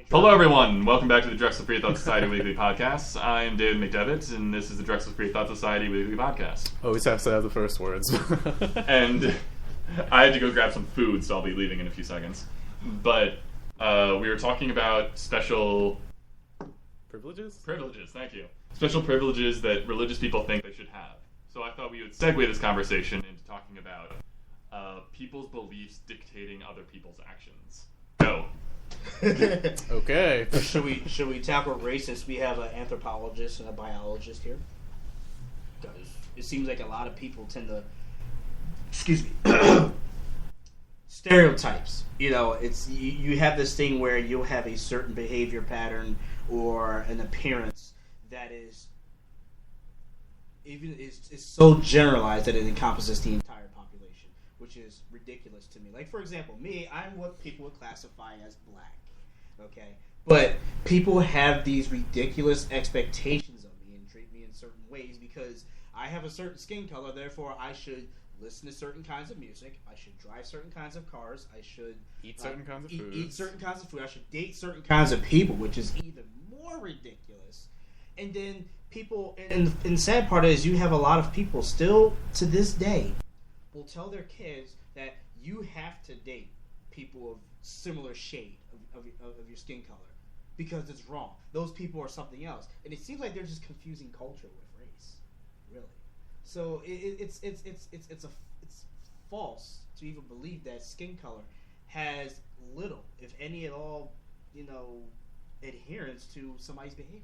Hello, everyone. Welcome back to the Drexel Free Thought Society Weekly Podcast. I am David McDevitt, and this is the Drexel Free Thought Society Weekly Podcast. Always have to have the first words. And I had to go grab some food, so I'll be leaving in a few seconds. But we were talking about special... Privileges? Privileges, thank you. Special privileges that religious people think they should have. So I thought we would segue this conversation into talking about people's beliefs dictating other people's actions. Go. Okay. Should we tackle race since we have an anthropologist and a biologist here? Because it seems like a lot of people tend to, stereotypes. You know, it's you have this thing where you'll have a certain behavior pattern or an appearance that is so generalized that it encompasses the entire population, which is ridiculous to me. Like, for example, me, I'm what people would classify as black, okay? But people have these ridiculous expectations of me and treat me in certain ways because I have a certain skin color, therefore I should listen to certain kinds of music, I should drive certain kinds of cars, I should eat certain kinds of food. Eat certain kinds of food, I should date certain kinds of people, which is even more ridiculous. And then people, and the sad part is you have a lot of people still to this day will tell their kids that you have to date people of similar shade of your skin color because it's wrong. Those people are something else, and it seems like they're just confusing culture with race, really. So it's false to even believe that skin color has little, if any at all, adherence to somebody's behavior.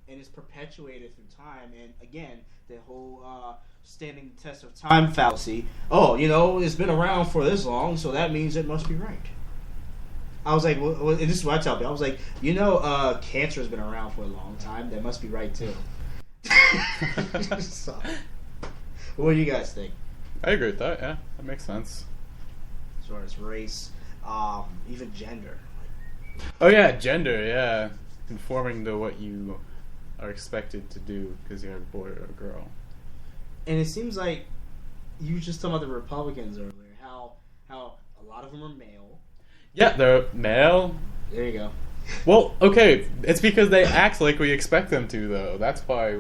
And it's perpetuated through time. And again, the whole standing the test of time fallacy. Oh, it's been around for this long, so that means it must be right. I was like, well, and this is what I tell people. I was like, cancer has been around for a long time. That must be right too. So, what do you guys think? I agree with that. Yeah, that makes sense. As far as race, even gender. Oh yeah, gender. Yeah, conforming to what you are expected to do because you're a boy or a girl. And it seems like you were just talking about the Republicans earlier, how a lot of them are male. Yeah, they're male. There you go. Well, okay, it's because they act like we expect them to, though. That's why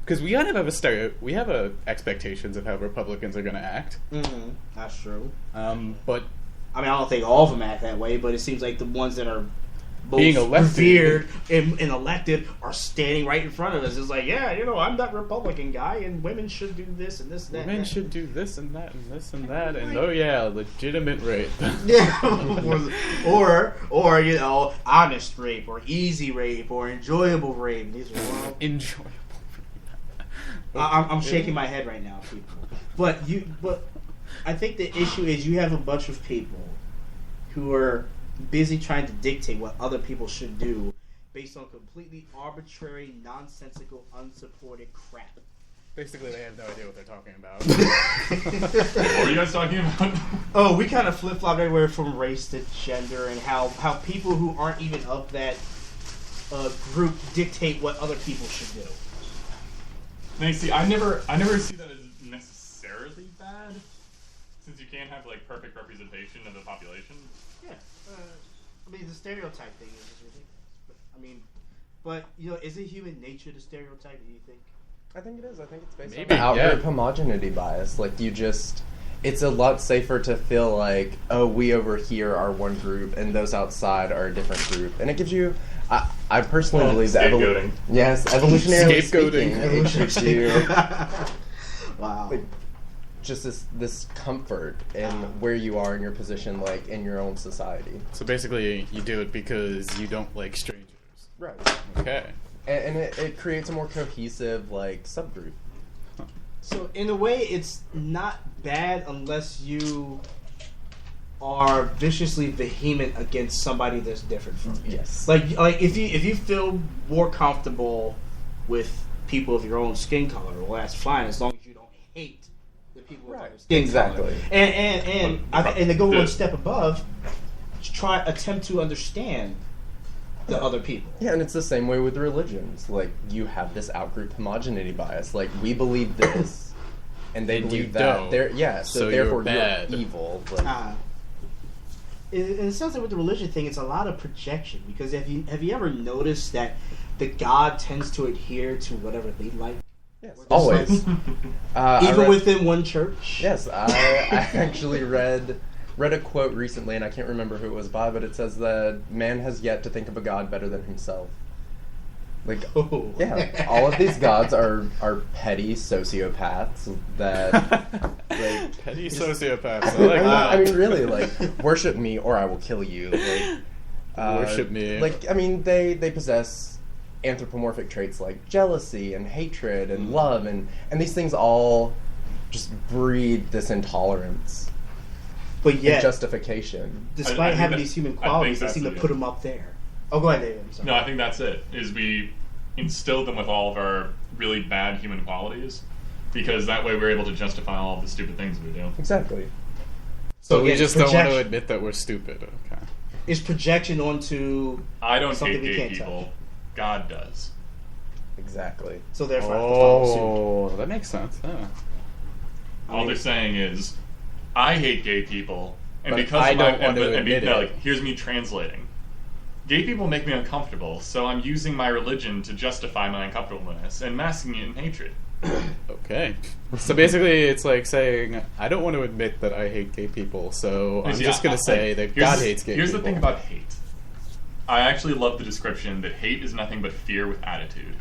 because we kind of have we have expectations of how Republicans are going to act. Mm-hmm. That's true. But I mean, I don't think all of them act that way, but it seems like the ones that are being elected, revered and elected are standing right in front of us. It's like, yeah, I'm that Republican guy, and women should do this and this and that. Women should do this and that and this and that, and oh yeah, legitimate rape. Yeah, or honest rape, or easy rape, or enjoyable rape. These are all enjoyable. I'm shaking my head right now, people. But I think the issue is you have a bunch of people who are busy trying to dictate what other people should do based on completely arbitrary, nonsensical, unsupported crap. Basically, they have no idea what they're talking about. What are you guys talking about? Oh, we kind of flip-flop everywhere from race to gender and how people who aren't even of that group dictate what other people should do. Now, see, I never see that as necessarily bad, since you can't have perfect representation of the population. Yeah, the stereotype thing is just ridiculous. But is it human nature to stereotype? Do you think? I think it is. I think it's based Maybe, on outgroup homogeneity bias. It's a lot safer to feel like, oh, we over here are one group and those outside are a different group, and it gives you. I personally believe that scapegoating. Yes, evolutionarily speaking, scapegoating. it gives you Wow. Just this comfort in where you are in your position, in your own society. So basically, you do it because you don't like strangers. Right. Okay. And it creates a more cohesive, subgroup. So, in a way, it's not bad unless you are viciously vehement against somebody that's different from you. Yes. If you feel more comfortable with people of your own skin color, well, that's fine as long as you don't hate the people of your skin color. And to go one step above, attempt to understand the other people. Yeah, and it's the same way with religions. You have this outgroup homogeneity bias. We believe this, and they believe that. Don't. So therefore you're evil. it sounds like with the religion thing, it's a lot of projection. Because have you ever noticed that the God tends to adhere to whatever they like? Yes, always. Even within one church? Yes, I actually read a quote recently, and I can't remember who it was by, but it says that man has yet to think of a God better than himself. Like, yeah, all of these gods are petty sociopaths that like petty sociopaths. I like that. I mean, really, like, worship me or I will kill you. Like, worship me. Like, I mean, they possess anthropomorphic traits like jealousy and hatred and love, and these things all just breed this intolerance. But yet, justification. Despite having these human qualities, they seem to put them up there. Oh, go ahead, David. I'm sorry. No, I think that's it. Is we instill them with all of our really bad human qualities, because that way we're able to justify all of the stupid things we do. Exactly. So we just don't want to admit that we're stupid. Okay. It's projection onto. I don't something hate we gay can't people. touch. God does. Exactly. So therefore, I have to follow Oh, that makes sense. Yeah. All they're saying is, I hate gay people, and But because I of my, don't want to admit it. like, here's me translating. Gay people make me uncomfortable, so I'm using my religion to justify my uncomfortableness and masking it in hatred. Okay. So basically, it's like saying, I don't want to admit that I hate gay people, so I'm just going to say that God hates gay people. Here's the thing about hate. I actually love the description that hate is nothing but fear with attitude.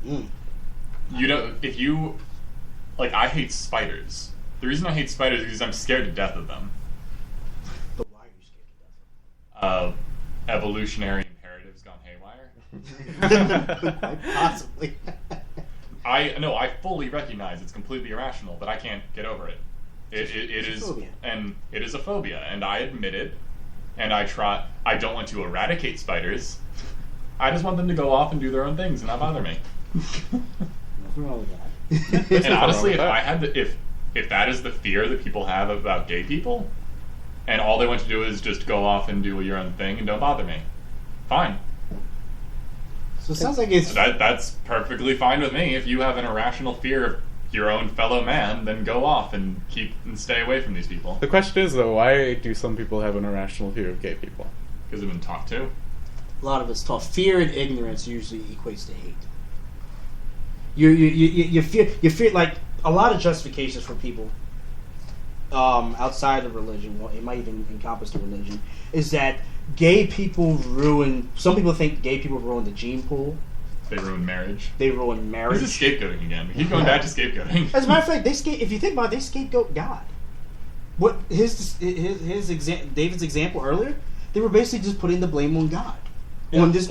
You know, if you... Like, I hate spiders. The reason I hate spiders is because I'm scared to death of them. But why are you scared to death of them? Evolutionary imperatives gone haywire. Quite possibly. I fully recognize it's completely irrational, but I can't get over it. It is phobia. And it is a phobia, and I admit it. And I don't want to eradicate spiders. I just want them to go off and do their own things and not bother me. Nothing wrong with that. And honestly, if that is the fear that people have about gay people, and all they want to do is just go off and do your own thing and don't bother me, fine. So it sounds like it's... That's perfectly fine with me. If you have an irrational fear of your own fellow man, then go off and stay away from these people. The question is, though, why do some people have an irrational fear of gay people? Because they've been talked to. A lot of it's taught. Fear and ignorance usually equates to hate. You fear like a lot of justifications for people outside of religion. Well, it might even encompass the religion. Is that gay people ruin? Some people think gay people ruin the gene pool. They ruin marriage. They ruin marriage. This is scapegoating again. We keep going back to scapegoating. As a matter of fact, if you think about it, they scapegoat God. What David's example earlier? They were basically just putting the blame on God, on this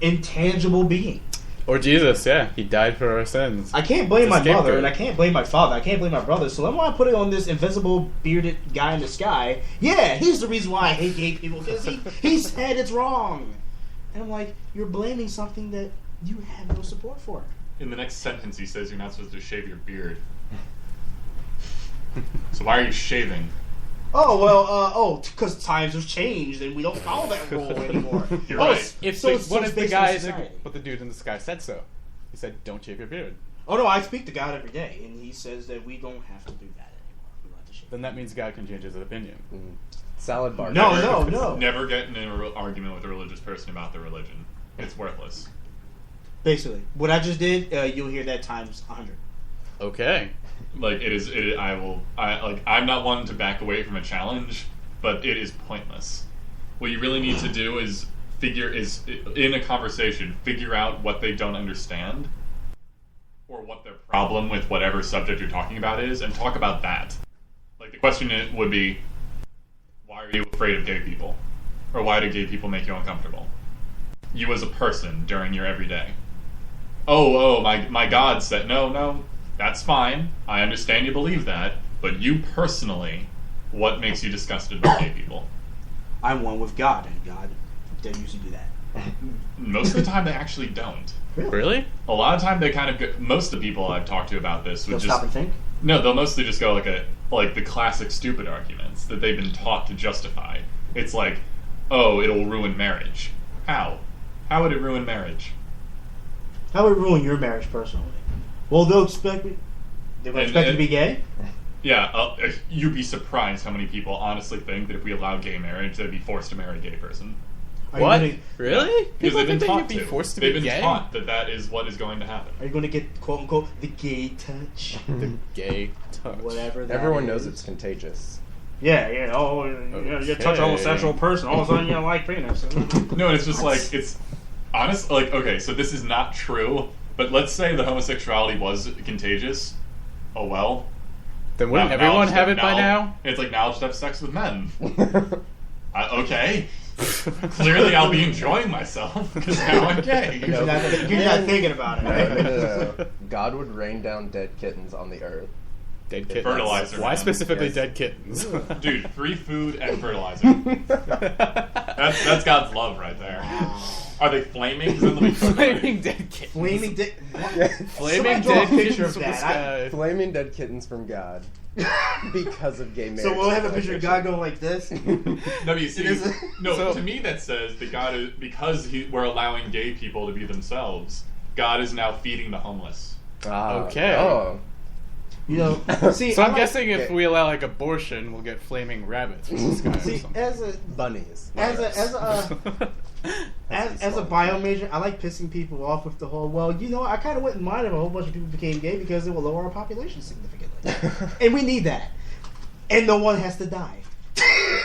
intangible being. Or Jesus, yeah, he died for our sins. I can't blame my scapegoat. mother, and I can't blame my father, I can't blame my brother, so I want to put it on this invisible, bearded guy in the sky. Yeah, he's the reason why I hate gay people, because he said it's wrong. And I'm like, you're blaming something that you have no support for. In the next sentence, he says you're not supposed to shave your beard. So why are you shaving? Oh, well, because times have changed, and we don't follow that rule anymore. You're right. What if the dude in the sky said so? He said, don't shave your beard. Oh, no, I speak to God every day, and he says that we don't have to do that anymore. We don't have to shave. Then that means God can change his opinion. Salad bar. No. Never get in an argument with a religious person about their religion. It's worthless. Basically. What I just did, you'll hear that times 100. Okay. Like I'm not one to back away from a challenge, but it is pointless. What you really need to do is in a conversation, figure out what they don't understand, or what their problem with whatever subject you're talking about is, and talk about that. Like the question would be, why are you afraid of gay people? Or why do gay people make you uncomfortable? You as a person during your everyday. My God said, no, that's fine. I understand you believe that, but you personally, what makes you disgusted about gay people? I'm one with God, and God doesn't usually do that. Most of the time, they actually don't. Really? A lot of time, they kind of go, most of the people I've talked to about this would They'll stop and think? No, they'll mostly just go like the classic stupid arguments that they've been taught to justify. It's like, oh, it'll ruin marriage. How? How would it ruin marriage? How would it ruin your marriage personally? Well, they'll expect me. They would expect you to be gay? Yeah, you'd be surprised how many people honestly think that if we allow gay marriage, they'd be forced to marry a gay person. What? Really? Because they've been taught to. Forced to they've be been gay? taught that is what is going to happen. Are you going to get, quote unquote, the gay touch? The gay touch. Whatever that Everyone is. knows it's contagious. Yeah, you touch a homosexual person, all of a sudden you like penis. No, it's just like, it's honest. Like, okay, so this is not true, but let's say that homosexuality was contagious. Oh well. Then wouldn't everyone have it by now? It's like, now I'll just have sex with men. Okay. Clearly I'll be enjoying myself, because now I'm gay. You're not thinking about it. No. God would rain down dead kittens on the earth. Dead kittens. Fertilizer. Why man. specifically Yes. dead kittens? Dude, free food and fertilizer. That's God's love right there. Are they flaming? 'Cause then they'll be Flaming dead kittens. Flaming dick. Flaming Somebody draw a dead picture kittens of from the that. sky. Flaming dead kittens from God. Because of gay marriage. So we'll have a picture of God going like this. No, you see, It is- no. So- To me, that says that God is we're allowing gay people to be themselves. God is now feeding the homeless. Okay. Oh. You know, see, So I'm I like- guessing if we allow like abortion, we'll get flaming rabbits from the sky or See, something. as a Bunnies. as a bio major, I like pissing people off with the whole. Well, you know, I kind of wouldn't mind if a whole bunch of people became gay because it will lower our population significantly, and we need that, and no one has to die.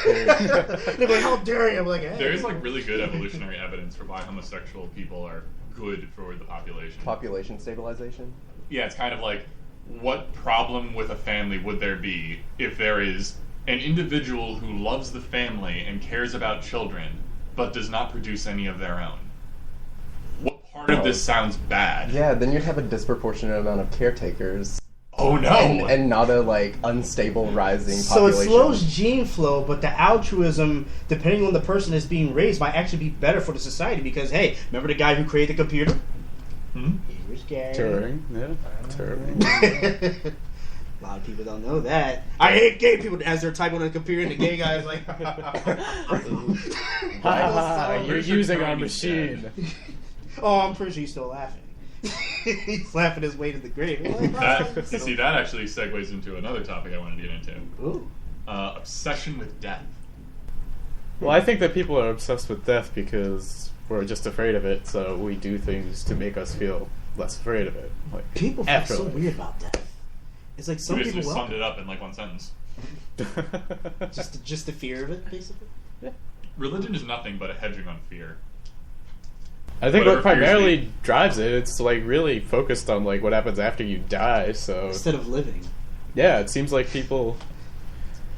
They're like, how dare you? I'm like, hey. There is like really good evolutionary evidence for why homosexual people are good for the population. Population stabilization. Yeah, it's kind of like, what problem with a family would there be if there is an individual who loves the family and cares about children, but does not produce any of their own? What part of this sounds bad? Yeah, then you'd have a disproportionate amount of caretakers. Oh no! And not a unstable rising So it population. slows gene flow, but the altruism, depending on the person that's being raised, might actually be better for the society because, hey, remember the guy who created the computer? Hmm? He was gay. Turing, yeah, Turing. A lot of people don't know that. I hate gay people as they're typing on the computer, and the gay guy is like, You're using our Turing is dead. machine. oh, I'm pretty sure he's still laughing. He's laughing his way to the grave. See, that actually segues into another topic I wanted to get into. Ooh. Obsession with death. Well, I think that people are obsessed with death because we're just afraid of it, so we do things to make us feel less afraid of it. Like People feel so afterlife. weird about death. It's like some You just people summed welcome it up in like one sentence. just the fear of it, basically. Religion is nothing but a hedging on fear. I think Whatever what primarily fears drives it, it's like really focused on like what happens after you die. So Instead of living. yeah, it seems like people.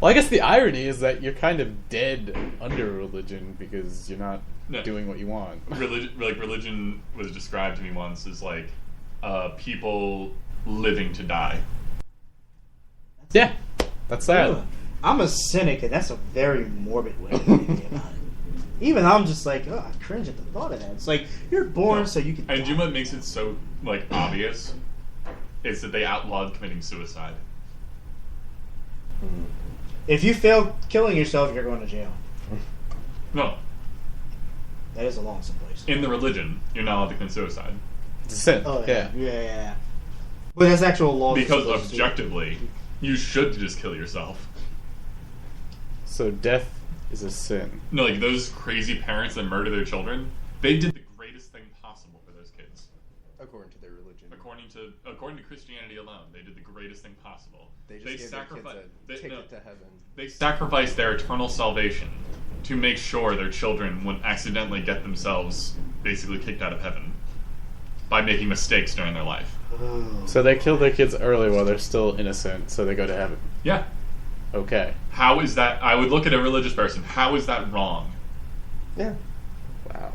Well, I guess the irony is that you're kind of dead under religion because you're not No. doing what you want. Religion was described to me once as like people living to die. Yeah, that's sad. Ugh. I'm a cynic, and that's a very morbid way of thinking about it. Even I'm just like, oh, I cringe at the thought of that. It's like, you're born so you can And die. you know what makes it so like obvious? Is that they outlawed committing suicide. If you fail killing yourself, you're going to jail. No, That is a long place. in the religion, you're not allowed to commit suicide It's a sin. Oh, yeah. yeah. But that's actual law. because objectively, you should just kill yourself. So death is a sin. No, like those crazy parents that murder their children, they did the greatest thing possible for those kids. According to their religion. According to Christianity alone, they did the greatest thing possible. They just gave their kids a ticket to heaven. They sacrificed their eternal salvation to make sure their children wouldn't accidentally get themselves basically kicked out of heaven by making mistakes during their life. Oh. So they kill their kids early while they're still innocent, so they go to heaven. Yeah. Okay. How is that? I would look at a religious person. How is that wrong? Yeah. Wow.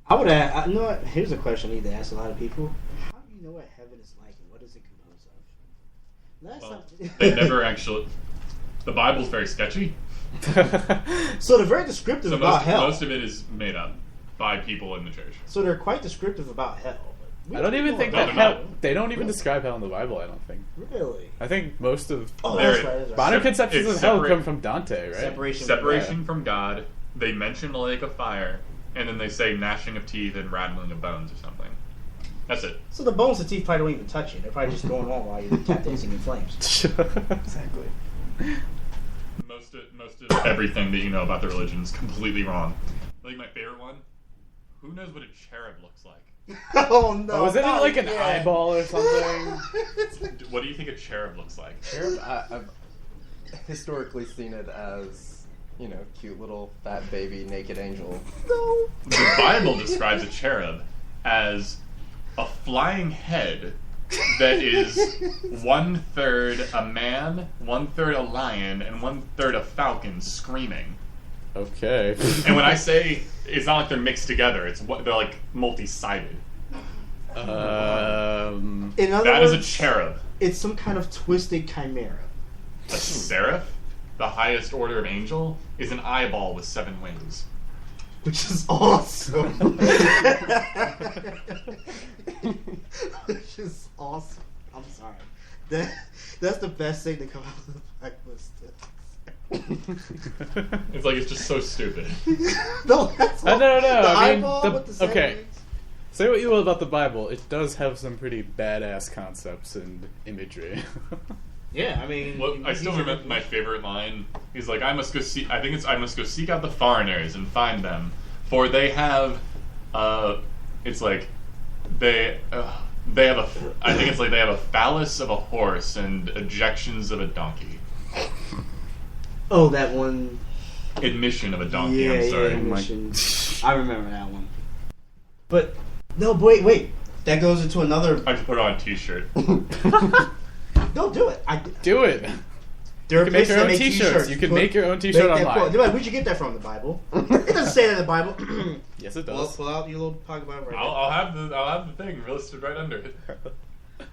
I would ask, you know what? Here's a question I need to ask a lot of people. How do you know what heaven is like and what is it composed of? Well, they never actually. The Bible's very sketchy. So they're very descriptive So about hell. most of it is made up by people in the church. So they're quite descriptive about hell. But we I don't even think No, that they're hell. not. They don't even describe hell in the Bible. I don't think. Really? I think most of Oh, There that's it- right. That's right. modern conceptions it's of hell separate- come from Dante, right? Separation. From God. They mention a lake of fire, and then they say gnashing of teeth and rattling of bones or something. That's it. So the bones and teeth probably don't even touch you. They're probably just going on while you're tap dancing in flames. Exactly. Most of everything that you know about the religion is completely wrong. Like my favorite one. Who knows what a cherub looks like? Oh no! Oh, is it like an eyeball or something? What do you think a cherub looks like? Cherub, I've historically seen it as, cute little fat baby naked angel. No. The Bible describes a cherub as a flying head that is 1/3 a man, 1/3 a lion, and 1/3 a falcon screaming. Okay. And when I say it's not like they're mixed together, they're like multi-sided. In other That words, is a cherub. It's some kind of twisted chimera. A seraph, the highest order of angel, is an eyeball with 7 wings. Which is awesome. Which is awesome. I'm sorry. That's the best thing to come out of the blacklist. It's like it's just so stupid. No, that's No. the I mean, eyeball with the seven okay. wings. Say what you will about the Bible, it does have some pretty badass concepts and imagery. Yeah, I mean, Well, I still remember my favorite line. He's like, I must go seek out the foreigners and find them, for they have, it's like, they have a, I think it's like they have a phallus of a horse and ejections of a donkey. Oh, that one. Admission of a donkey. Yeah, I'm sorry. yeah, admission. I remember that one. But no, wait. That goes into another. I just put on a T-shirt. Don't do it. Do it. There You are can make places your that own make t-shirts. You can make your own t-shirt online. Where'd you get that from? The Bible? It doesn't say that in the Bible. Yes, it does. Pull out your little pocket Bible right now. I'll have the thing listed right under it.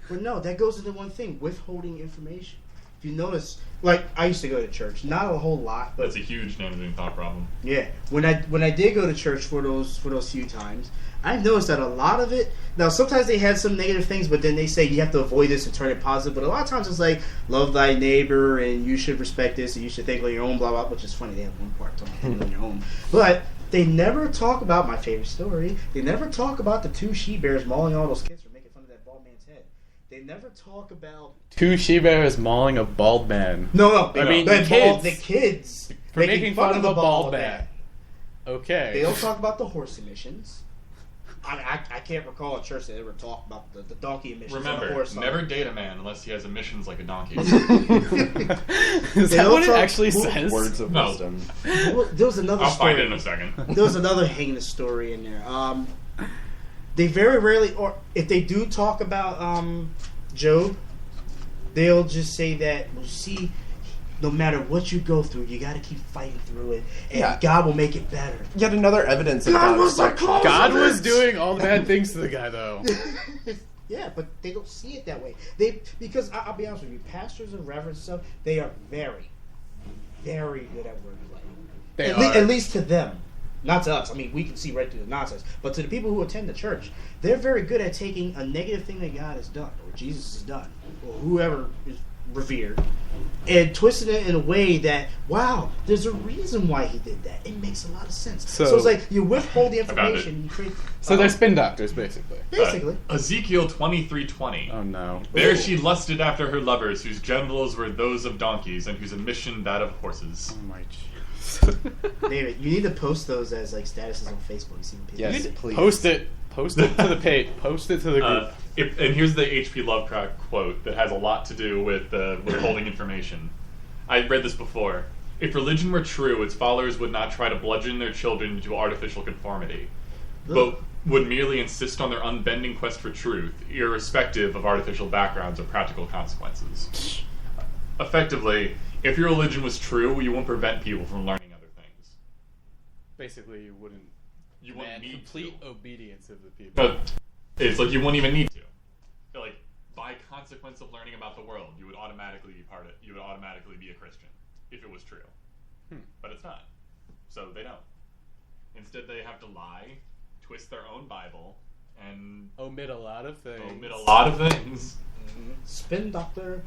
But no, that goes into one thing: withholding information. If you notice, like I used to go to church, not a whole lot, but That's a huge damaging thought problem. yeah, when I did go to church for those few times, I noticed that a lot of it. Now, sometimes they had some negative things, but then they say you have to avoid this and turn it positive. But a lot of times it's like love thy neighbor and you should respect this and you should think on your own, blah blah. Which is funny. They have one part talking about thinking on your own, but they never talk about my favorite story. They never talk about the 2 she-bears mauling all those kids for making fun of that bald man's head. They never talk about 2 she-bears mauling a bald man. No. I mean, the kids for making fun of a bald man. Okay. They don't talk about the horse emissions. I can't recall a church that ever talked about the donkey emissions. Remember, on the horse never date a man unless he has emissions like a donkey. Is that what it actually says? Words of No. wisdom. There was another I'll story. find it in a second. There was another heinous story in there. They very rarely, or if they do talk about Job, they'll just say that, well, see, no matter what you go through, you got to keep fighting through it, and God will make it better. Yet another evidence of God God's was the cause. God was doing all the bad things to the guy, though. Yeah, but they don't see it that way. Because I'll be honest with you, pastors and reverends and stuff, they are very, very good at wordplay. They At least to them. Not to us. I mean, we can see right through the nonsense. But to the people who attend the church, they're very good at taking a negative thing that God has done, or Jesus has done, or whoever is revered, and twisting it in a way that, wow, there's a reason why he did that. It makes a lot of sense. So it's like you withhold the information. You create. So they're spin doctors, basically. Basically. Ezekiel 23:20. Oh, no. There she lusted after her lovers, whose genitals were those of donkeys, and whose emission that of horses. Oh, my Jesus. David, you need to post those as like statuses on Facebook. See when people Yes, please. Post it to the page. Post it to the group. And here's the H.P. Lovecraft quote that has a lot to do with withholding information. I read this before. If religion were true, its followers would not try to bludgeon their children into artificial conformity, but would merely insist on their unbending quest for truth, irrespective of artificial backgrounds or practical consequences. Effectively, if your religion was true, you wouldn't prevent people from learning other things. Basically, you wouldn't wouldn't need complete to. obedience of the people. But it's like you wouldn't even need to. Like, by consequence of learning about the world, you would automatically be you would automatically be a Christian if it was true. But it's not. So they don't. Instead, they have to lie, twist their own Bible, and omit a lot of things. Spin doctor.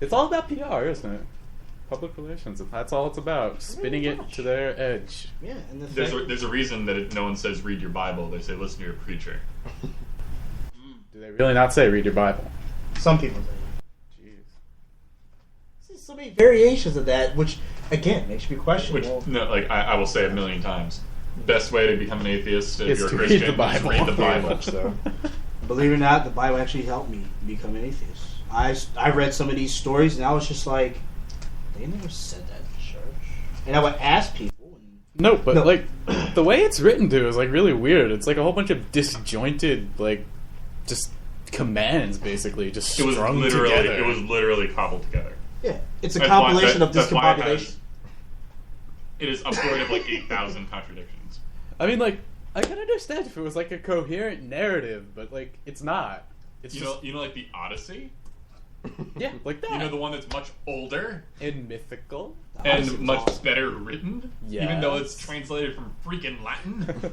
It's all about PR, isn't it? Public relations. That's all it's about. Spinning it to their edge. Yeah, and There's a reason that no one says read your Bible. They say listen to your preacher. Do they really not say read your Bible? Some people say. Jeez. So many variations of that, which again makes me question. I will say a million times. Best way to become an atheist if Is you're a to Christian read the Bible. is read the Bible. Much so. Believe it or not, the Bible actually helped me become an atheist. I read some of these stories and I was just like, they never said that in church. And I would ask people. No, but like the way it's written to is like really weird. It's like a whole bunch of disjointed, like just commands, basically, just strung together. It was literally cobbled together. Yeah, it's a compilation of discombobulation. It is upward of like 8,000 contradictions. I mean, like I can understand if it was like a coherent narrative, but like it's not. It's you know, like the Odyssey. Yeah, like that. You know, the one that's much older and mythical and much better written, even though it's Yes. translated from freaking Latin.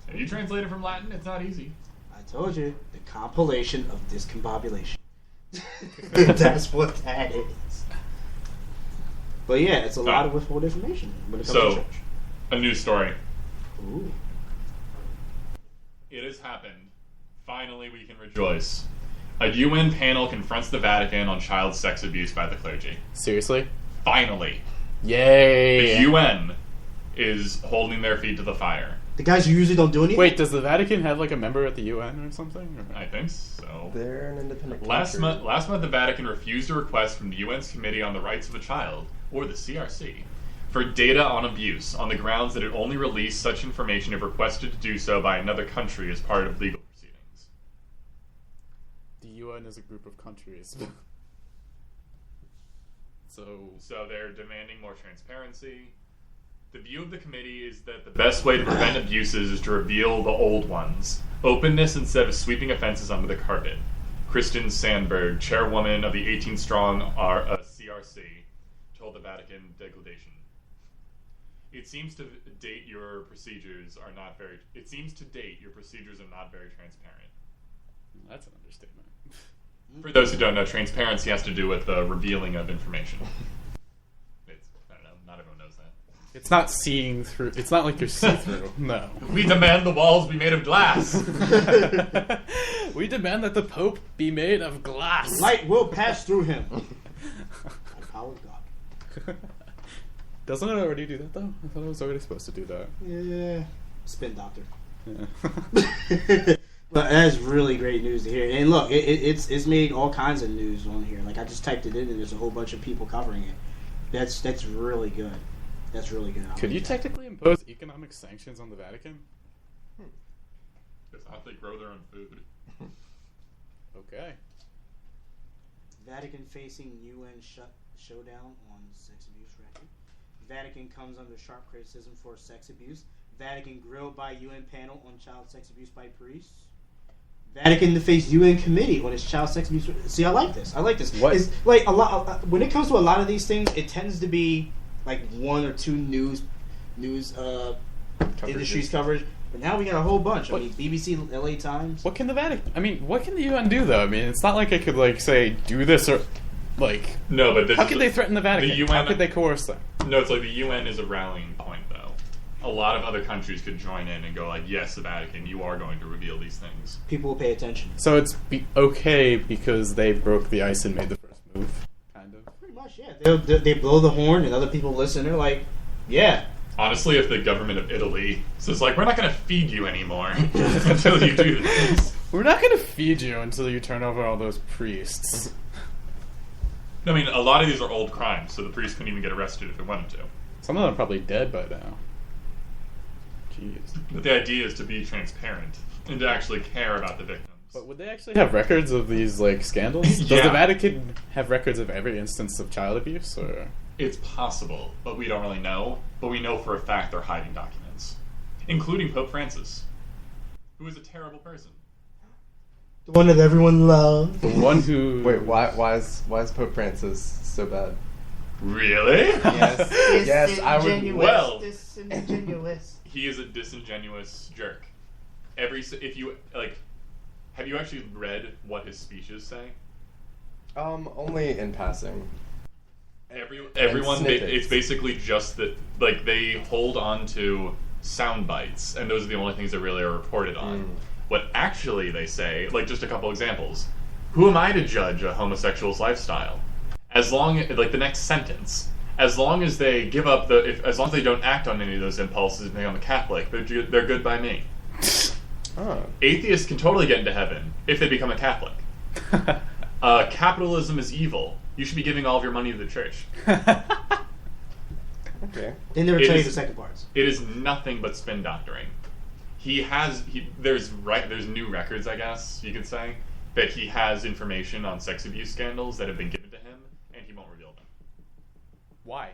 If you translate it from Latin, it's not easy. I told you, the compilation of discombobulation. That's what that is. But yeah, it's a lot of withhold information when it comes to church. A news story. Ooh. It has happened. Finally, we can rejoice. A UN panel confronts the Vatican on child sex abuse by the clergy. Seriously? Finally. Yay! The UN is holding their feet to the fire. The guys who usually don't do anything? Wait, does the Vatican have like a member at the UN or something? Or? I think so. They're an independent Last country. month, the Vatican refused a request from the UN's Committee on the Rights of the Child, or the CRC, for data on abuse on the grounds that it only released such information if requested to do so by another country as part of legal proceedings. The UN is a group of countries. So they're demanding more transparency. The view of the committee is that the best way to prevent abuses is to reveal the old ones. Openness instead of sweeping offenses under the carpet. Kristen Sandberg, chairwoman of the 18-strong CRC, told the Vatican Degradation. It seems to date your procedures are not very transparent. That's an understatement. For those who don't know, transparency has to do with the revealing of information. I don't know, not everyone knows that. It's not seeing through. It's not like you're see-through. No. We demand the walls be made of glass. We demand that the Pope be made of glass. Light will pass through him. By power of God. Doesn't it already do that though? I thought it was already supposed to do that. Yeah. Spin doctor. Yeah. But that's really great news to hear. And look, it's made all kinds of news on here. Like I just typed it in, and there's a whole bunch of people covering it. That's really good. That's really good. Could you technically impose economic sanctions on the Vatican? Because how they grow their own food. Okay. Vatican facing UN showdown on sex abuse record. Vatican comes under sharp criticism for sex abuse. Vatican grilled by UN panel on child sex abuse by priests. Vatican to face UN committee on its child sex abuse. See, I like this. What? It's like a lot. When it comes to a lot of these things, it tends to be like one or two news industries coverage. But now we got a whole bunch. I mean, BBC, LA Times. What can the Vatican? I mean, what can the UN do though? I mean, it's not like it could like say do this or like. No, but how could they threaten the Vatican? The UN, how could they coerce them? No, it's like the UN is a rallying point, though. A lot of other countries could join in and go like, "Yes, the Vatican, you are going to reveal these things." People will pay attention. So it's okay because they broke the ice and made the first move, kind of. Pretty much, yeah. They blow the horn and other people listen. They're like, yeah. Honestly, if the government of Italy says like, "We're not going to feed you anymore until you do this," We're not going to feed you until you turn over all those priests. I mean, a lot of these are old crimes, so the priests couldn't even get arrested if they wanted to. Some of them are probably dead by now. Jeez. But the idea is to be transparent and to actually care about the victims. But would they actually have records of these like scandals? Does Yeah. the Vatican have records of every instance of child abuse, or? It's possible, but we don't really know. But we know for a fact they're hiding documents, including Pope Francis, who is a terrible person. The one that everyone loves. The one who Wait, why is Pope Francis so bad? Really? Yes, yes, I would. Well- Disingenuous. He is a disingenuous jerk. If you like, have you actually read what his speeches say? Only in passing. Everyone, snippets. it's basically just that, like, they hold on to sound bites, and those are the only things that really are reported on. What actually they say, like just a couple examples. Who am I to judge a homosexual's lifestyle? As long as, like the next sentence, as long as they give up as long as they don't act on any of those impulses and become a Catholic, they're good by me. Oh. Atheists can totally get into heaven if they become a Catholic. Capitalism is evil. You should be giving all of your money to the church. Okay. They never tell you the second parts. It is nothing but spin doctoring. There's new records, I guess you could say, that he has information on sex abuse scandals that have been given to him, and he won't reveal them. Why?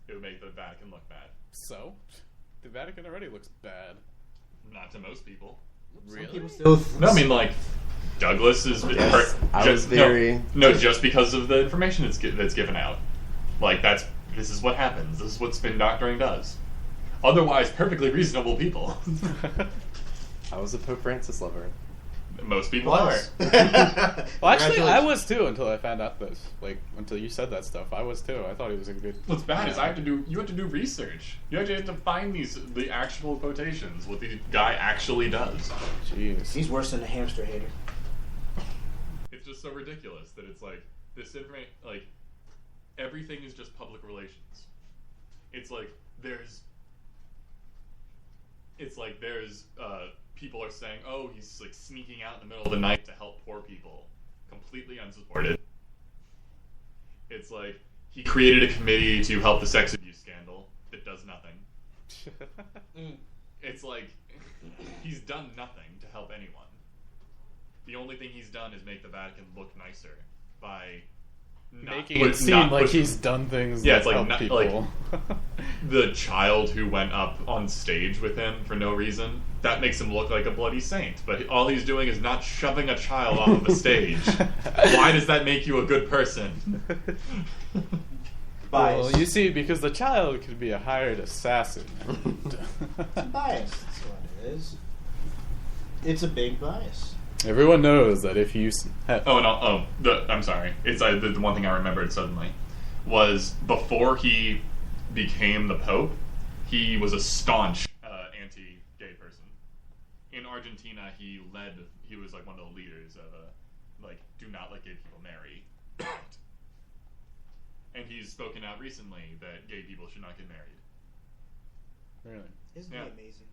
It would make the Vatican look bad. So? The Vatican already looks bad. Not to most people. Really? Some people still No, I mean, like, Douglas is... Yes, I was very... No, just because of the information that's given out. Like, this is what happens. This is what spin doctoring does. Otherwise, perfectly reasonable people. I was a Pope Francis lover. Most people are. Well, actually, I was too until I found out this. Like, until you said that stuff, I was too. I thought he was a good... What's bad is you have to do research. You actually have to find the actual quotations, what the guy actually does. Jeez. He's worse than a hamster hater. It's just so ridiculous that it's like, this information, like, everything is just public relations. It's like, there's people are saying, oh, he's like sneaking out in the middle of the night to help poor people. Completely unsupported. It's like, he created a committee to help the sex abuse scandal that does nothing. It's like, he's done nothing to help anyone. The only thing he's done is make the Vatican look nicer by making it seem like he's done things yeah, that it's like help people. Like the child who went up on stage with him for no reason, that makes him look like a bloody saint. But all he's doing is not shoving a child off of a stage. Why does that make you a good person? Well, you see, because the child could be a hired assassin. It's bias. That's what it is. It's a big bias. Everyone knows that if you... I'm sorry. It's the one thing I remembered suddenly was before he became the Pope, he was a staunch anti-gay person. In Argentina, he was like one of the leaders of do not let gay people marry. And he's spoken out recently that gay people should not get married. Really? Isn't he amazing?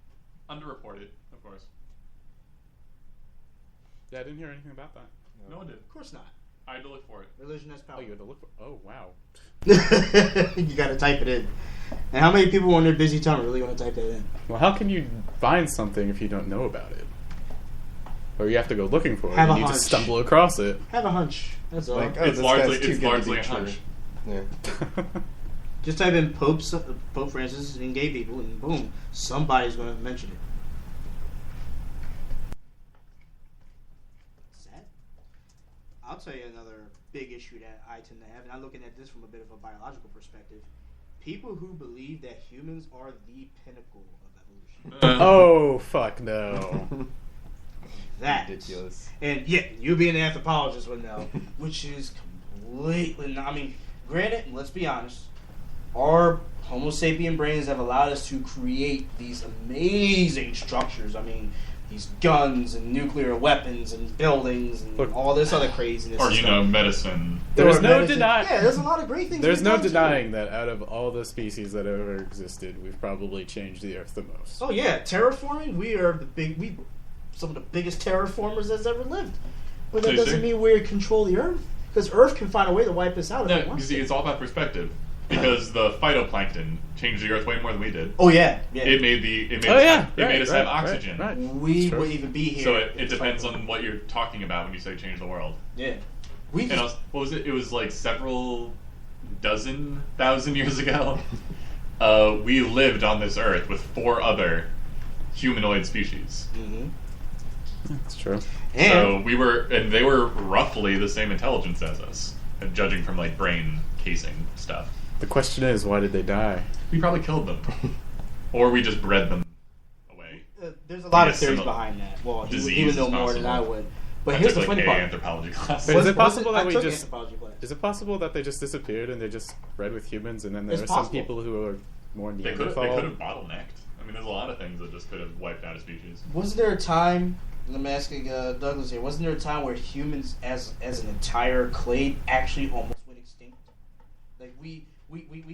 Underreported, of course. Yeah, I didn't hear anything about that. No one did. Of course not. I had to look for it. Religion has power. Oh, you had to look for... Oh, wow. You gotta type it in. And how many people on their busy time really want to type that in? Well, how can you find something if you don't know about it? Or you have to go looking for it. Have you a need hunch. to stumble across it. Have a hunch. That's all. Like, oh, It's this largely guy's too good to be a true. hunch. Yeah. Just type in Pope Francis and gay people, and boom, somebody's going to mention it. Sad. I'll tell you another big issue that I tend to have, and I'm looking at this from a bit of a biological perspective. People who believe that humans are the pinnacle of evolution. Oh, fuck no. That. Ridiculous. And yeah, you being an anthropologist would know, which is completely not. I mean, granted, let's be honest, our Homo sapien brains have allowed us to create these amazing structures. I mean, these guns and nuclear weapons and buildings and all this other craziness. Or, medicine. There's no denying. Yeah, there's a lot of great things. There's no we've done, denying too. that out of all the species that have ever existed, we've probably changed the Earth the most. Oh yeah, terraforming. We are some of the biggest terraformers that's ever lived. But that doesn't mean we control the Earth, because Earth can find a way to wipe us out. No, if it you wants see, to. it's all about perspective. Because the phytoplankton changed the Earth way more than we did. Oh yeah. It made us have oxygen. Right. We wouldn't even be here. So it depends on what you're talking about when you say change the world. Yeah. What was it? It was like several dozen thousand years ago. We lived on this Earth with 4 other humanoid species. Mm-hmm. That's true. And they were roughly the same intelligence as us, judging from like brain casing stuff. The question is, why did they die? We probably killed them, or we just bred them away. There's a lot of theories behind that. Well, he would know more than I would. But here's the funny part. Anthropology class. Is it possible that Is it possible that they just disappeared and they just bred with humans, and then there are some people who are more They Neanderthal? could have bottlenecked. I mean, there's a lot of things that just could have wiped out a species. Wasn't there a time? I'm asking Douglas here. Wasn't there a time where humans, as an entire clade, actually almost went extinct? Like we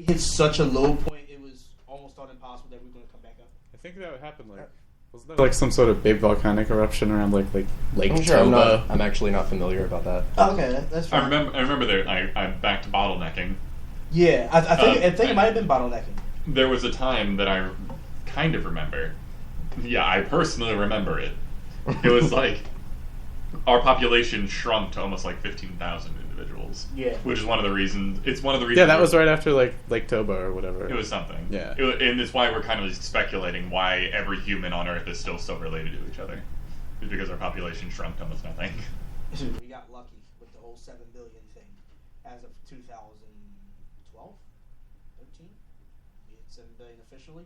hit such a low point, it was almost thought impossible that we were going to come back up. I think that would happen. Like, wasn't there like some sort of big volcanic eruption around like Lake I'm Toba? I'm actually not familiar about that. Oh, okay, that's fine. I remember there. I'm back to bottlenecking. Yeah, I think it might have been bottlenecking. There was a time that I kind of remember. Yeah, I personally remember it. It was like our population shrunk to almost like 15,000 individuals. Yeah. Which is one of the reasons. It's one of the reasons. Yeah, that was right after like Lake Toba or whatever. It was something. Yeah. And it's why we're kind of speculating why every human on Earth is still so related to each other. It's because our population shrunk to almost nothing. We got lucky with the whole 7 billion thing. As of 2012, 13, we hit 7 billion officially.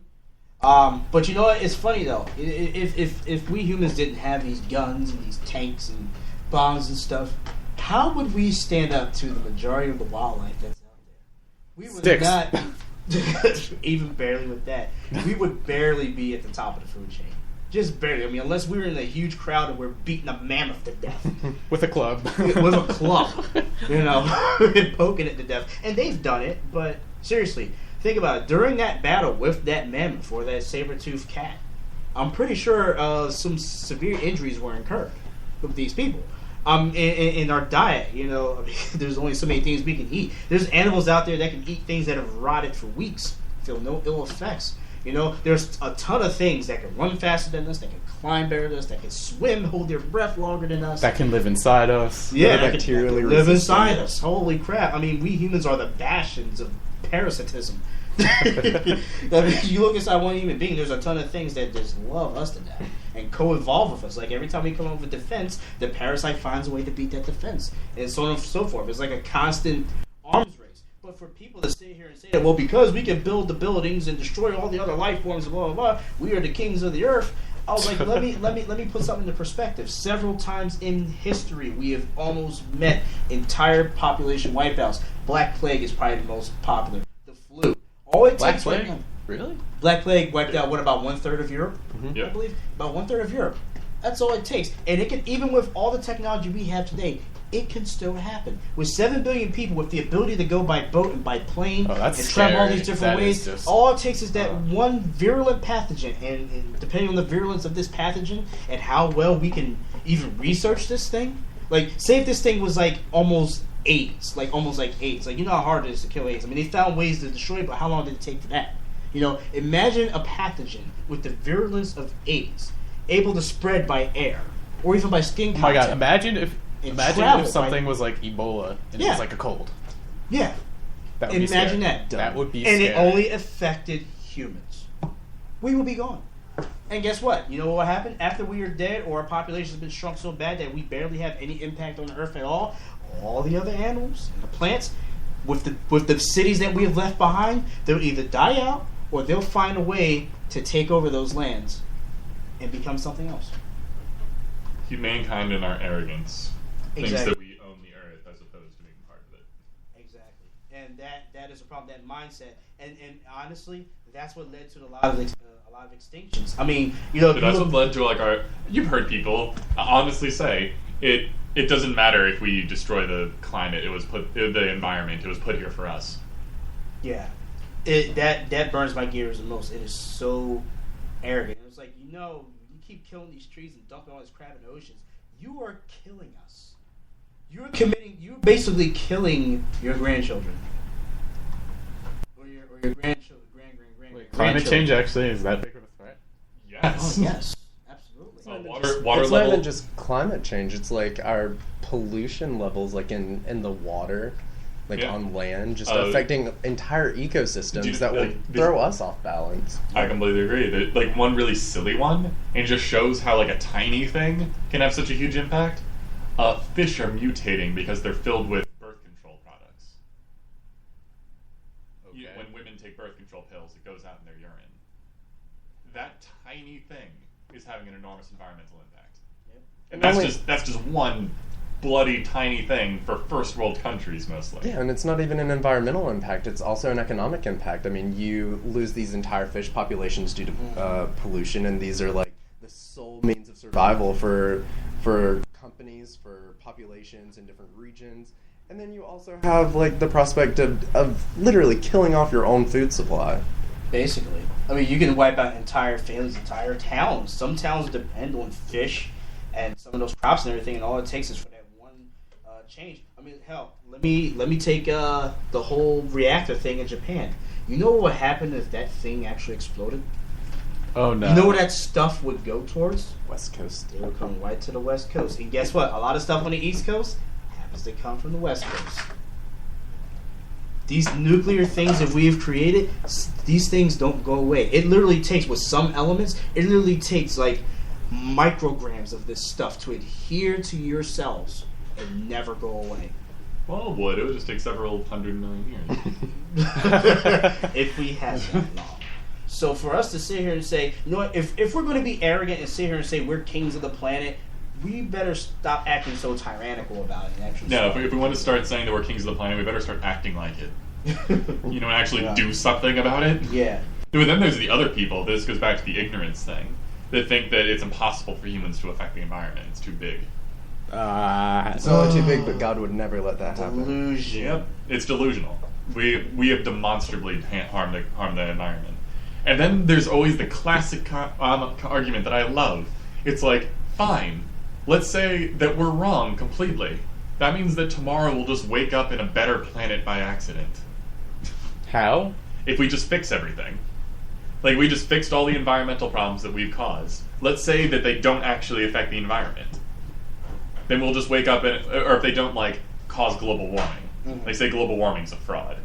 But you know what? It's funny though. If we humans didn't have these guns and these tanks and bombs and stuff, how would we stand up to the majority of the wildlife that's out there? We would Sticks. not, even barely with that. We would barely be at the top of the food chain. Just barely. I mean, unless we were in a huge crowd and we're beating a mammoth to death. With a club. With a club. You know, and poking it to death. And they've done it, but seriously, think about it. During that battle with that mammoth or that saber-toothed cat, I'm pretty sure some severe injuries were incurred with these people. In our diet, you know, I mean, there's only so many things we can eat. There's animals out there that can eat things that have rotted for weeks, feel no ill effects. You know, there's a ton of things that can run faster than us, that can climb better than us, that can swim, hold their breath longer than us. That can live inside us. Yeah, that can live resistant. inside us. Holy crap. I mean, we humans are the bastions of parasitism. I mean, you look inside one human being, there's a ton of things that just love us to death and co-evolve with us. Like every time we come up with defense, the parasite finds a way to beat that defense, and so on and so forth. It's like a constant arms race. But for people to sit here and say that, well, because we can build the buildings and destroy all the other life forms, blah blah blah, we are the kings of the earth. I was like, let me put something into perspective. Several times in history, we have almost met entire population wipeouts. Black Plague is probably the most popular. The flu. All it Black takes Plague? right now. Really? Black Plague wiped out, what, about 1/3 of Europe? Yeah. I believe about 1/3 of Europe. That's all it takes, and it can, even with all the technology we have today, it can still happen. With 7 billion people, with the ability to go by boat and by plane and travel all these different ways, all it takes is that one virulent pathogen, and depending on the virulence of this pathogen and how well we can even research this thing, like say if this thing was like almost AIDS, like you know how hard it is to kill AIDS. I mean, they found ways to destroy it, but how long did it take for that? You know, imagine a pathogen with the virulence of AIDS, able to spread by air or even by skin contact. Oh my god! Imagine if something was like Ebola and it was like a cold. Yeah. That would imagine be that. That would be and scary. it only affected humans. We will be gone. And guess what? You know what will happen after we are dead, or our population has been shrunk so bad that we barely have any impact on the earth at all? All the other animals and the plants, with the cities that we have left behind, they'll either die out or they'll find a way to take over those lands and become something else. Mankind in our arrogance thinks Exactly. that we own the earth as opposed to being part of it. Exactly, and that is a problem. That mindset, and honestly, that's what led to a lot of extinctions. I mean, you know, But that's what led to like our. You've heard people honestly say it. It doesn't matter if we destroy the climate. It was the environment. It was put here for us. Yeah, that burns my gears the most. It is so arrogant. It's like, you know, you keep killing these trees and dumping all this crap in the oceans. You are killing us. You're basically killing your grandchildren. Or your grandchildren, Climate change actually is that big of a threat? Yes. Oh, yes, absolutely. Water it's level. not even just climate change. It's like our pollution levels, like in the water, like on land, just affecting entire ecosystems Dude, that will throw us off balance. I completely agree. Like one really silly one, and it just shows how like a tiny thing can have such a huge impact. Fish are mutating because they're filled with birth control products. Okay. When women take birth control pills, it goes out in their urine. That tiny thing is having an enormous environmental impact. Yep. And that's just one bloody tiny thing for first world countries mostly. Yeah, and it's not even an environmental impact, it's also an economic impact. I mean, you lose these entire fish populations due to pollution, and these are like the sole means of survival for companies, for populations in different regions. And then you also have like the prospect of literally killing off your own food supply. Basically. I mean, you can wipe out entire families, entire towns. Some towns depend on fish and some of those crops and everything, and all it takes is for that one change. I mean, hell, let me take the whole reactor thing in Japan. You know what would happen if that thing actually exploded? Oh no! You know where that stuff would go towards? West Coast. It would come right to the West Coast. And guess what? A lot of stuff on the East Coast happens to come from the West Coast. These nuclear things that we've created, these things don't go away. It literally takes, with some elements, it literally takes like micrograms of this stuff to adhere to your cells and never go away. Well, it would. It would just take several 100 million years. If we had that long. So for us to sit here and say, you know what, if we're going to be arrogant and sit here and say we're kings of the planet, we better stop acting so tyrannical about it and actually if we want to start saying that we're kings of the planet, we better start acting like it. You know, and actually do something about it. Yeah. But then there's the other people. This goes back to the ignorance thing. That think that it's impossible for humans to affect the environment. It's too big. It's only too big, but God would never let that happen. Delusion. Yep. It's delusional. We have demonstrably harmed the environment. And then there's always the classic argument that I love. It's like, fine, let's say that we're wrong completely. That means that tomorrow we'll just wake up in a better planet by accident. How? If we just fix everything. Like, we just fixed all the environmental problems that we've caused. Let's say that they don't actually affect the environment. Then we'll just wake up, or if they don't, like, cause global warming. Mm-hmm. Like, say global warming's a fraud.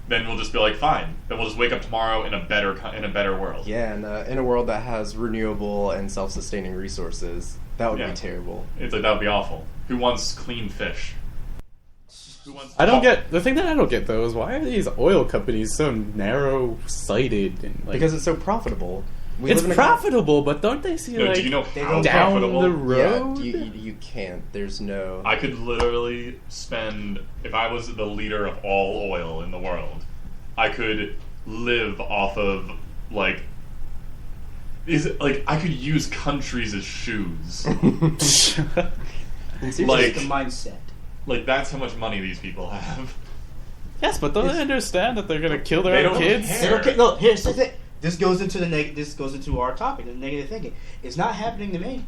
Then we'll just be like, fine. Then we'll just wake up tomorrow in a better world. Yeah, and in a world that has renewable and self-sustaining resources, that would be terrible. It's like, that would be awful. Who wants clean fish? The thing that I don't get though is why are these oil companies so narrow-sighted and like, because it's so profitable. It's profitable, but don't they see do you know how down profitable? the road? Yeah, you can't. There's no. I could literally spend, if I was the leader of all oil in the world, I could live off of I could use countries as shoes. Like the mindset. Like, that's how much money these people have. Yes, but don't they understand that they're gonna kill their own kids? Care. They don't care. No, here's the thing. This goes into This goes into our topic, the negative thinking. It's not happening to me.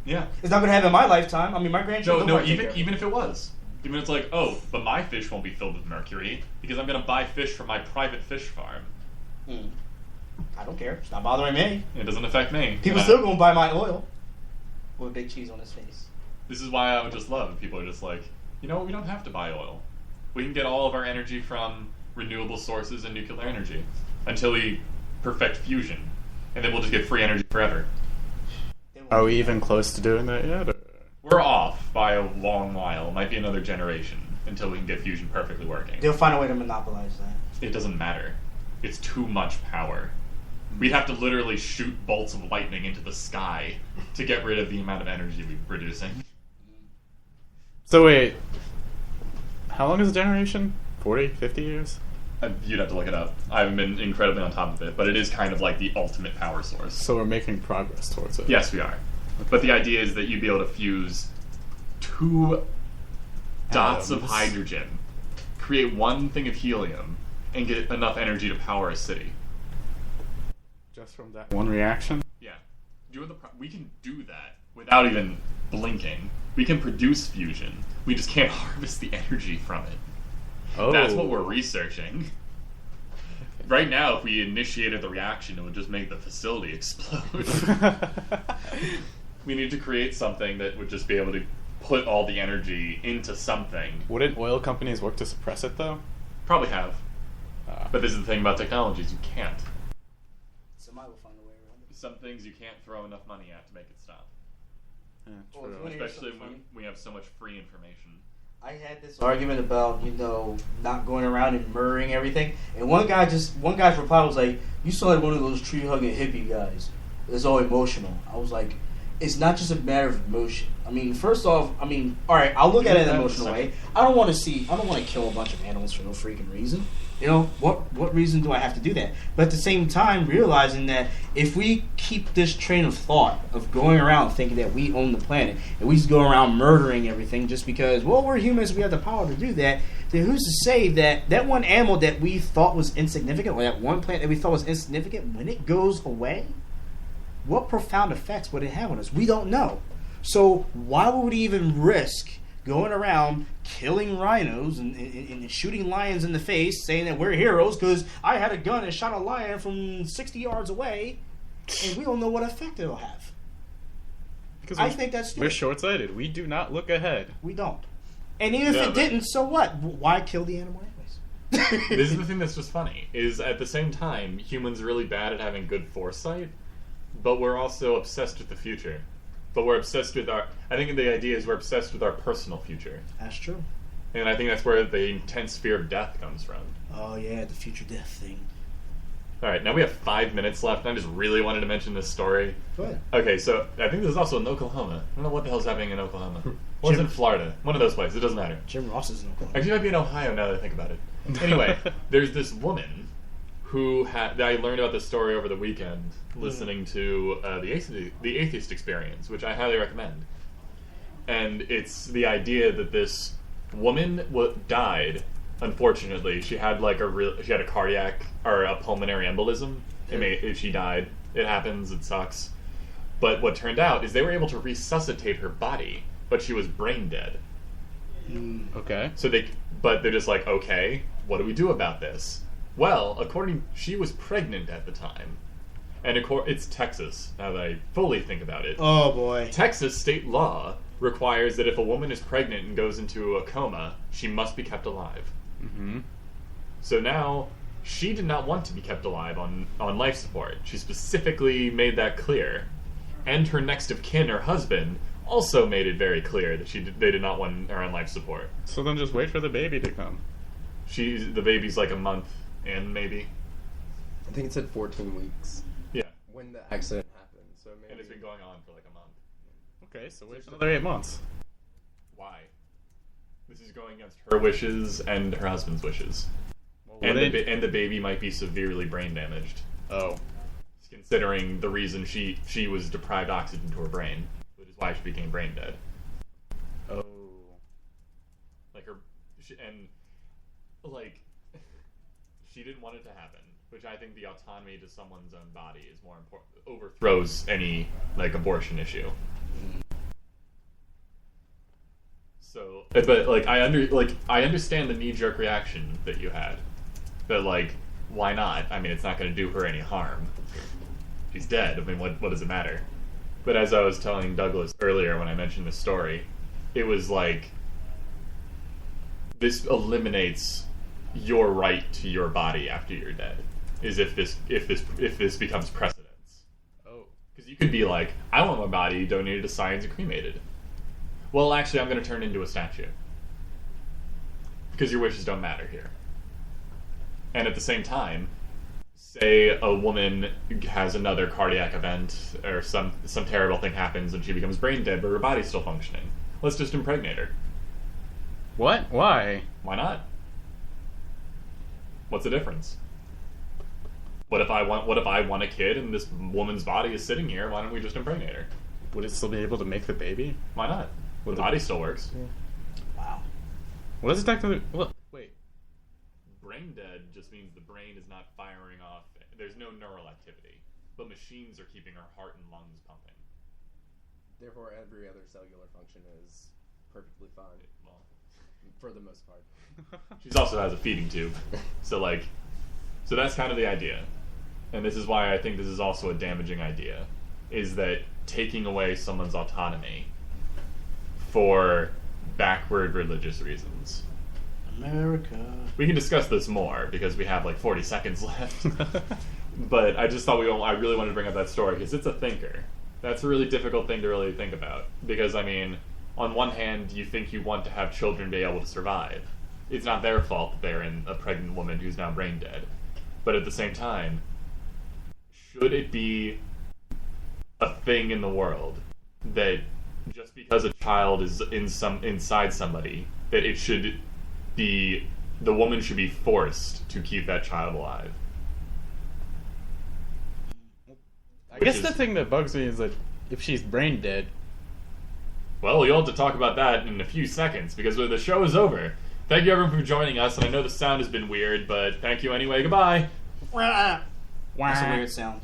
Yeah. It's not going to happen in my lifetime. I mean, my grandchildren. No. Even if it was, even if it's like, oh, but my fish won't be filled with mercury because I'm going to buy fish from my private fish farm. I don't care. It's not bothering me. It doesn't affect me. People still going to buy my oil with a big cheese on his face. This is why I would just love if people are just like, you know what, we don't have to buy oil. We can get all of our energy from renewable sources and nuclear energy until we perfect fusion. And then we'll just get free energy forever. Are we even close to doing that yet? Or? We're off by a long while. It might be another generation until we can get fusion perfectly working. They'll find a way to monopolize that. It doesn't matter. It's too much power. We'd have to literally shoot bolts of lightning into the sky to get rid of the amount of energy we're producing. So wait, how long is a generation? 40, 50 years? You'd have to look it up. I haven't been incredibly on top of it, but it is kind of like the ultimate power source. So we're making progress towards it. Yes, we are. But the idea is that you'd be able to fuse 2 dots of hydrogen, create 1 thing of helium, and get enough energy to power a city. Just from that one reaction? Yeah. We can do that without even blinking. We can produce fusion. We just can't harvest the energy from it. Oh. That's what we're researching. Right now, if we initiated the reaction, it would just make the facility explode. We need to create something that would just be able to put all the energy into something. Wouldn't oil companies work to suppress it, though? Probably have. But this is the thing about technologies, you can't. Somebody will find a way around it. Some things you can't throw enough money at to make it stop. Yeah, Well, true. Especially when we have so much free information. I had this argument about, not going around and murdering everything, and one guy's reply was like, "You sound like one of those tree hugging hippie guys. It's all emotional." I was like, it's not just a matter of emotion. I mean, first off, all right, I'll look at it in an emotional way. I don't want to kill a bunch of animals for no freaking reason. You know, what reason do I have to do that? But at the same time, realizing that if we keep this train of thought of going around thinking that we own the planet, and we just go around murdering everything just because, well, we're humans, we have the power to do that, then who's to say that that one animal that we thought was insignificant, or that one plant that we thought was insignificant, when it goes away, what profound effects would it have on us? We don't know. So why would we even risk going around killing rhinos and shooting lions in the face, saying that we're heroes because I had a gun and shot a lion from 60 yards away, and we don't know what effect it'll have? Because I think that's stupid. We're short-sighted. We do not look ahead. We don't. And even if it didn't, so what? Why kill the animal anyways? This is the thing that's just funny, is at the same time, humans are really bad at having good foresight, but we're also obsessed with the future. But we're obsessed with I think the idea is we're obsessed with our personal future. That's true. And I think that's where the intense fear of death comes from. Oh, yeah, the future death thing. Alright, now we have 5 minutes left, and I just really wanted to mention this story. Go ahead. Okay, so I think this is also in Oklahoma. I don't know what the hell's happening in Oklahoma. Or it's in Florida. One of those places. It doesn't matter. Jim Ross is in Oklahoma. Actually, it might be in Ohio now that I think about it. Anyway, there's this woman who that I learned about this story over the weekend listening to the Atheist Experience, which I highly recommend. And it's the idea that this woman died. Unfortunately, she had she had a cardiac or a pulmonary embolism. She died. It happens. It sucks. But what turned out is they were able to resuscitate her body, but she was brain dead. Okay. So they're just like, okay, what do we do about this? Well, she was pregnant at the time. And it's Texas, now that I fully think about it. Oh, boy. Texas state law requires that if a woman is pregnant and goes into a coma, she must be kept alive. Mm-hmm. So now, she did not want to be kept alive on life support. She specifically made that clear. And her next of kin, her husband, also made it very clear that they did not want her on life support. So then just wait for the baby to come. The baby's like a month in, maybe. I think it said 14 weeks. Yeah. When the accident happened, so maybe... And it's been going on for like a month. Okay, so wait for another 8 months. Why? This is going against her wishes and her husband's wishes. Well, And the baby might be severely brain damaged. Oh. Considering the reason she was deprived oxygen to her brain, which is why she became brain dead. Oh. She didn't want it to happen, which I think the autonomy to someone's own body is more important, overthrows any abortion issue. So, but I understand the knee-jerk reaction that you had. That why not? I mean, it's not going to do her any harm. She's dead. I mean, what does it matter? But as I was telling Douglas earlier when I mentioned this story, it was this eliminates your right to your body after you're dead. Is if this becomes precedence. Oh. Because you could be like, I want my body donated to science and cremated. Well, actually, I'm going to turn into a statue. Because your wishes don't matter here. And at the same time, say a woman has another cardiac event or some terrible thing happens and she becomes brain dead, but her body's still functioning. Let's just impregnate her. What? Why? Why not? What's the difference? What if I want a kid and this woman's body is sitting here? Why don't we just impregnate her? Would it still be able to make the baby? Why not? The body still works. Yeah. Wow. What is it technically? What? Wait. Brain dead just means the brain is not firing off. There's no neural activity, but machines are keeping her heart and lungs pumping. Therefore, every other cellular function is perfectly fine. Well, for the most part. She also has a feeding tube, so that's kind of the idea, and this is why I think this is also a damaging idea, is that taking away someone's autonomy for backward religious reasons. America. We can discuss this more because we have 40 seconds left. But I just thought I really wanted to bring up that story because it's a thinker. That's a really difficult thing to really think about. Because, I mean, on one hand, you think you want to have children be able to survive. It's not their fault that they're in a pregnant woman who's now brain dead. But at the same time, should it be a thing in the world that just because a child is inside somebody, that it should be the woman should be forced to keep that child alive. I guess the thing that bugs me is that if she's brain dead. Well, you'll have to talk about that in a few seconds, because the show is over. Thank you everyone for joining us, and I know the sound has been weird, but thank you anyway. Goodbye! That's a weird sound.